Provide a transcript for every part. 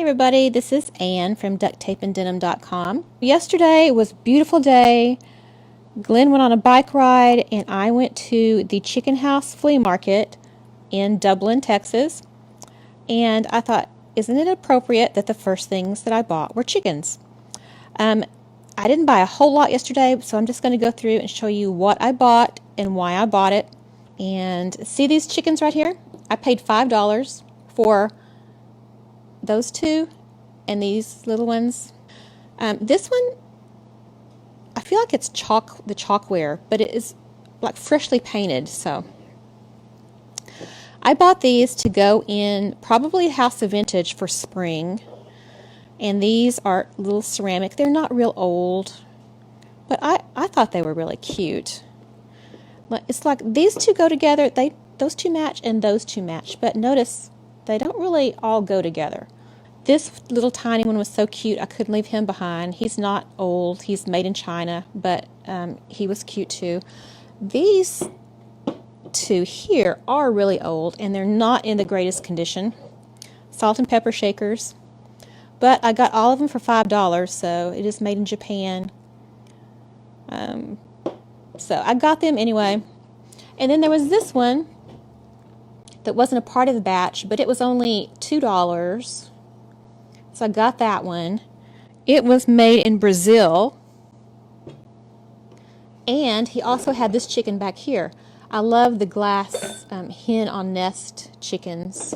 everybody, this is Ann from ducttapeanddenim.com. Yesterday was a beautiful day. Glenn went on a bike ride and I went to the Chicken House Flea Market in Dublin, Texas. And I thought, isn't it appropriate that the first things that I bought were chickens? I didn't buy a whole lot yesterday, so I'm just going to go through and show you what I bought and why I bought it. And see these chickens right here? I paid $5 for those two and these little ones. This one, I feel like it's the chalkware, but it is like freshly painted. So I bought these to go in probably House of Vintage for spring. And these are little ceramic. They're not real old, but I thought they were really cute. It's like these two go together. Those two match and those two match, but notice they don't really all go together. This little tiny one was so cute, I couldn't leave him behind. He's not old, he's made in China, but he was cute too. These two here are really old and they're not in the greatest condition. Salt and pepper shakers. But I got all of them for $5, so it is made in Japan. So I got them anyway. And then there was this one that wasn't a part of the batch, but it was only $2. So I got that one. It was made in Brazil. And he also had this chicken back here. I love the glass hen on nest chickens.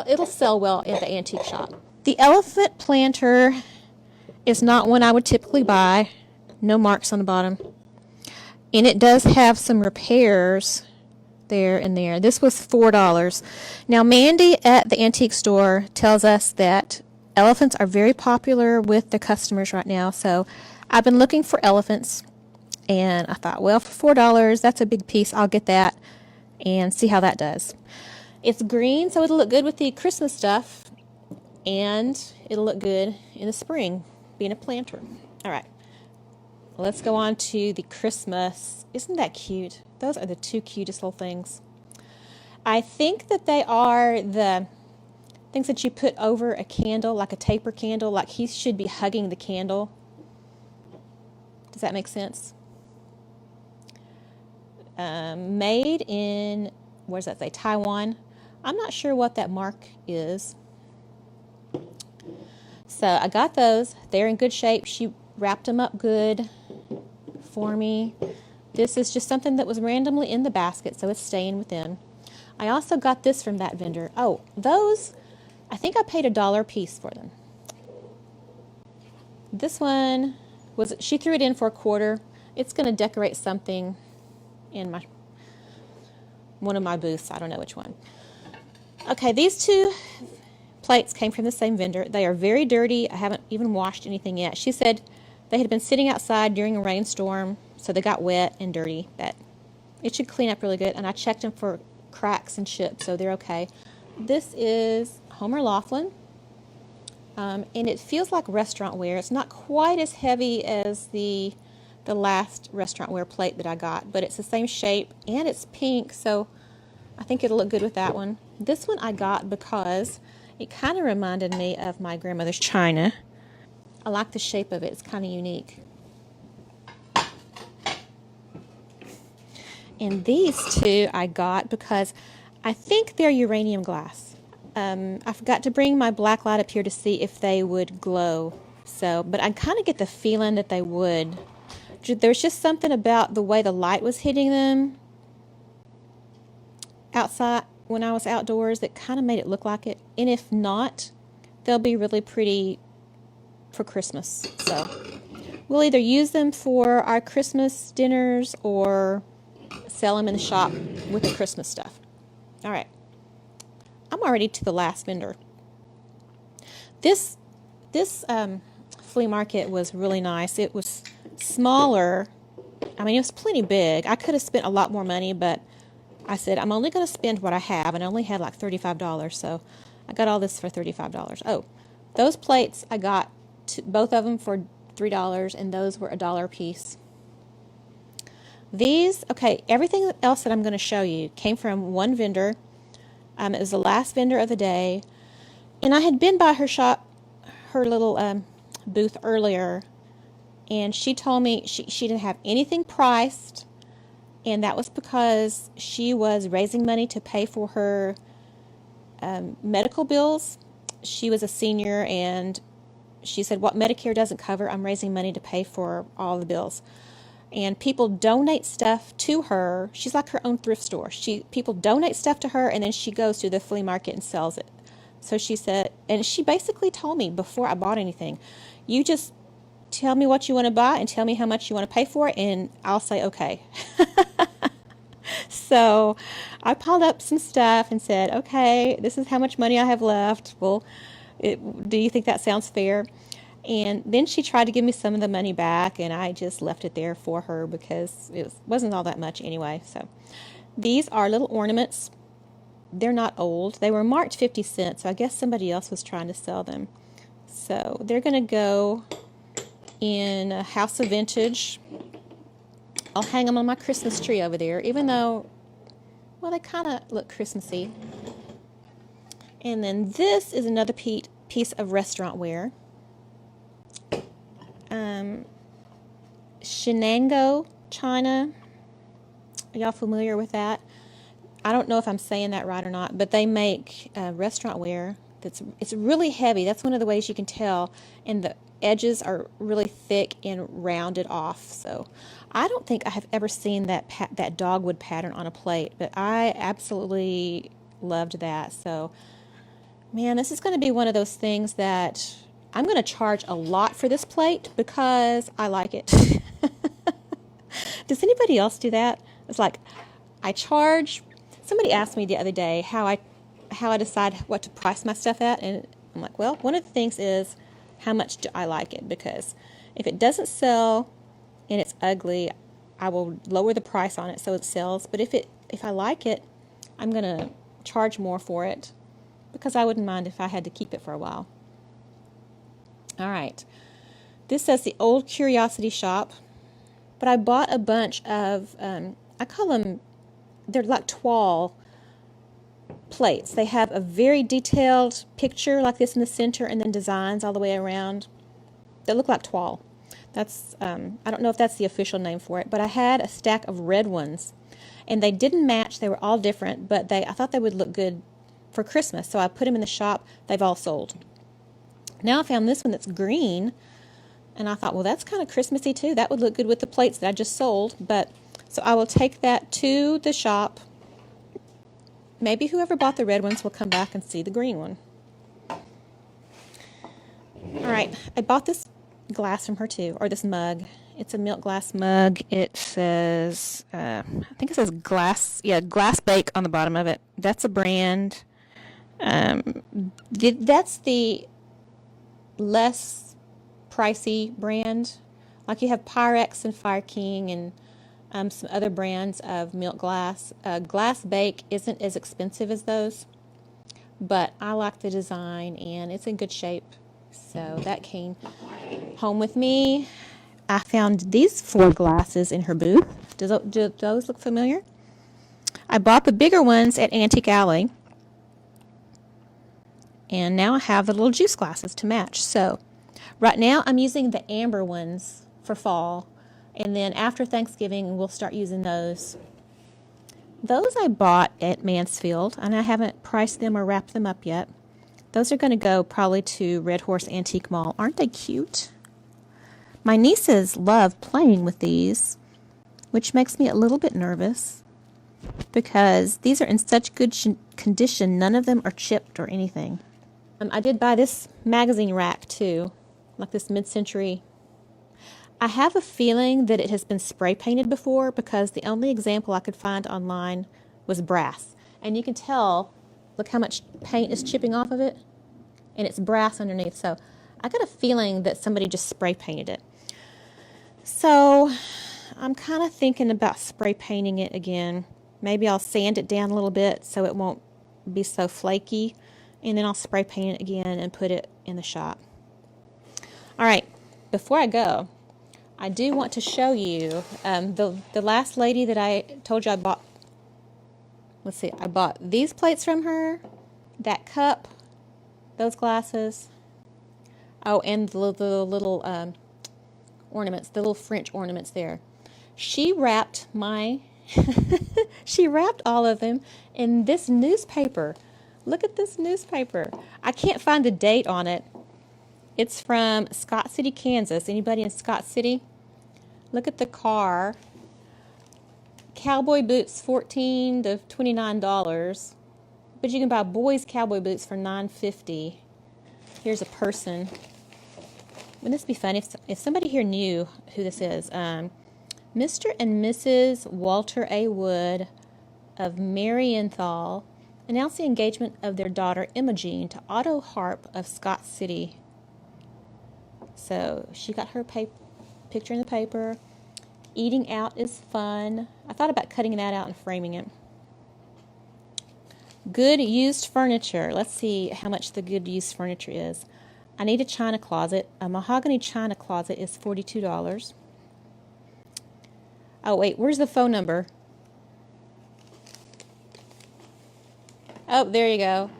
It'll sell well at the antique shop. The elephant planter is not one I would typically buy. No marks on the bottom. And it does have some repairs there and there. This was $4. Now Mandy at the antique store tells us that elephants are very popular with the customers right now. So I've been looking for elephants and I thought, well, for $4, that's a big piece. I'll get that and see how that does. It's green, so it'll look good with the Christmas stuff and it'll look good in the spring being a planter. All right. Let's go on to the Christmas. Isn't that cute? Those are the two cutest little things. I think that they are the things that you put over a candle, like a taper candle, like he should be hugging the candle. Does that make sense? Made in, what does that say, Taiwan. I'm not sure what that mark is. So I got those. They're in good shape. She wrapped them up good for me. This is just something that was randomly in the basket, so it's staying with them. I also got this from that vendor. Oh, those, I think I paid $1 a piece for them. This one, she threw it in for $0.25. It's going to decorate something in one of my booths. I don't know which one. Okay, these two plates came from the same vendor. They are very dirty. I haven't even washed anything yet. She said they had been sitting outside during a rainstorm, so they got wet and dirty, but it should clean up really good. And I checked them for cracks and chips, so they're okay. This is Homer Laughlin, and it feels like restaurant ware. It's not quite as heavy as the last restaurant ware plate that I got, but it's the same shape, and it's pink, so I think it'll look good with that one. This one I got because it kind of reminded me of my grandmother's china. I like the shape of it. It's kind of unique. And these two I got because I think they're uranium glass. I forgot to bring my black light up here to see if they would glow. But I kind of get the feeling that they would. There's just something about the way the light was hitting them outside when I was outdoors that kind of made it look like it. And if not, they'll be really pretty for Christmas. So we'll either use them for our Christmas dinners or sell them in the shop with the Christmas stuff. All right. I'm already to the last vendor. This flea market was really nice. It was smaller. I mean, it was plenty big. I could have spent a lot more money, but I said I'm only going to spend what I have, and I only had like $35, so I got all this for $35. Oh, those plates I got both of them for $3, and those were $1 a piece. These, okay, everything else that I'm going to show you came from one vendor. It was the last vendor of the day. And I had been by her shop, her little booth earlier, and she told me she didn't have anything priced, and that was because she was raising money to pay for her medical bills. She was a senior, and she said, what Medicare doesn't cover, I'm raising money to pay for all the bills. And people donate stuff to her. She's like her own thrift store. People donate stuff to her, and then she goes to the flea market and sells it. So she said, and she basically told me before I bought anything, you just tell me what you want to buy and tell me how much you want to pay for it, and I'll say okay. So I piled up some stuff and said, okay, this is how much money I have left. Well, do you think that sounds fair? And then she tried to give me some of the money back, and I just left it there for her because it wasn't all that much anyway. So these are little ornaments. They're not old. They were marked 50 cents, so I guess somebody else was trying to sell them. So they're going to go in a House of Vintage. I'll hang them on my Christmas tree over there, even though, well, they kind of look Christmassy. And then this is another piece of restaurant ware. Shenango China. Are y'all familiar with that? I don't know if I'm saying that right or not, but they make restaurant ware it's really heavy. That's one of the ways you can tell, and the edges are really thick and rounded off. So I don't think I have ever seen that dogwood pattern on a plate, but I absolutely loved that. So man, this is going to be one of those things that I'm going to charge a lot for this plate because I like it. Does anybody else do that? It's like I charge. Somebody asked me the other day how I decide what to price my stuff at, and I'm like, well, one of the things is how much do I like it, because if it doesn't sell and it's ugly, I will lower the price on it so it sells. But if I like it, I'm going to charge more for it because I wouldn't mind if I had to keep it for a while. All right. This says the Old Curiosity Shop, but I bought a bunch of, I call them, they're like toile plates. They have a very detailed picture like this in the center and then designs all the way around. They look like toile. That's, I don't know if that's the official name for it, but I had a stack of red ones, and they didn't match. They were all different, but I thought they would look good for Christmas, so I put them in the shop. They've all sold. Now I found this one that's green, and I thought, well, that's kind of Christmassy too. That would look good with the plates that I just sold. But so I will take that to the shop. Maybe whoever bought the red ones will come back and see the green one. All right, I bought this glass from her too, or this mug. It's a milk glass mug. It says, I think it says glass bake on the bottom of it. That's a brand. That's the less pricey brand. Like you have Pyrex and Fire King and some other brands of milk glass. Glass bake isn't as expensive as those, but I like the design and it's in good shape. So that came home with me. I found these 4 glasses in her booth. Do those look familiar? I bought the bigger ones at Antique Alley, and now I have the little juice glasses to match. So right now I'm using the amber ones for fall, and then after Thanksgiving we'll start using those. Those I bought at Mansfield, and I haven't priced them or wrapped them up yet. Those are going to go probably to Red Horse Antique Mall. Aren't they cute? My nieces love playing with these, which makes me a little bit nervous because these are in such good condition. None of them are chipped or anything. I did buy this magazine rack too, like this mid-century. I have a feeling that it has been spray painted before because the only example I could find online was brass. And you can tell, look how much paint is chipping off of it, and it's brass underneath. So I got a feeling that somebody just spray painted it. So I'm kind of thinking about spray painting it again. Maybe I'll sand it down a little bit so it won't be so flaky, and then I'll spray paint it again and put it in the shop. All right, before I go, I do want to show you the last lady that I told you I bought. Let's see, I bought these plates from her, that cup, Those glasses. Oh, and the little ornaments, the little French ornaments there. She wrapped she wrapped all of them in this newspaper. Look at this newspaper. I can't find the date on it. It's from Scott City, Kansas. Anybody in Scott City? Look at the car. Cowboy boots, $14 to $29. But you can buy boys' cowboy boots for $9.50. Here's a person. Wouldn't this be fun if somebody here knew who this is? Mr. and Mrs. Walter A. Wood of Marienthal announced the engagement of their daughter Imogene to Otto Harp of Scott City. So she got her picture in the paper. Eating out is fun. I thought about cutting that out and framing it. Good used furniture. Let's see how much the good used furniture is. I need a china closet. A mahogany china closet is $42. Oh, wait, where's the phone number? Oh, there you go.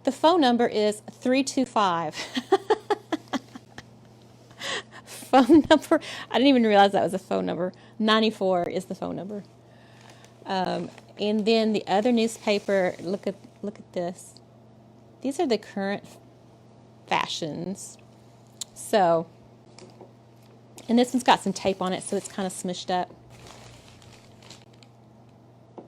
The phone number is 325. Phone number. I didn't even realize that was a phone number. 94 is the phone number. And then the other newspaper, look at this. These are the current fashions. So, and this one's got some tape on it, so it's kind of smushed up.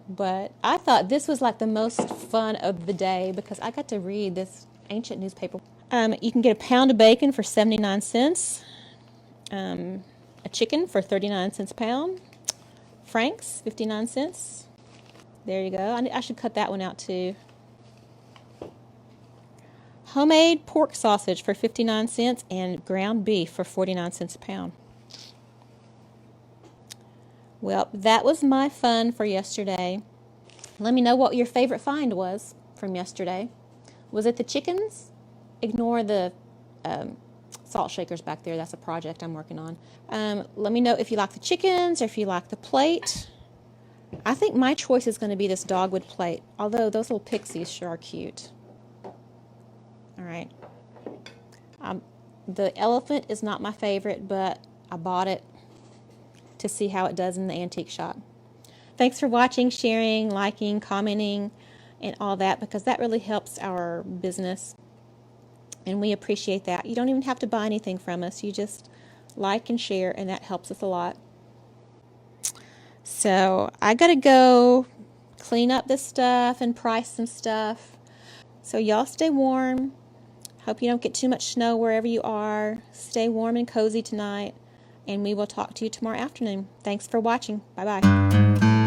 But I thought this was like the most fun of the day because I got to read this ancient newspaper. You can get a pound of bacon for 79 cents. A chicken for 39 cents a pound. Franks, 59 cents. There you go. I should cut that one out too. Homemade pork sausage for 59 cents and ground beef for 49 cents a pound. Well, that was my fun for yesterday. Let me know what your favorite find was from yesterday. Was it the chickens? Ignore the salt shakers back there. That's a project I'm working on. Let me know if you like the chickens or if you like the plate. I think my choice is going to be this dogwood plate, although those little pixies sure are cute. All right. The elephant is not my favorite, but I bought it to see how it does in the antique shop. Thanks for watching, sharing, liking, commenting, and all that, because that really helps our business. And we appreciate that. You don't even have to buy anything from us. You just like and share, and that helps us a lot. So I got to go clean up this stuff and price some stuff. So y'all stay warm. Hope you don't get too much snow wherever you are. Stay warm and cozy tonight. And we will talk to you tomorrow afternoon. Thanks for watching. Bye-bye.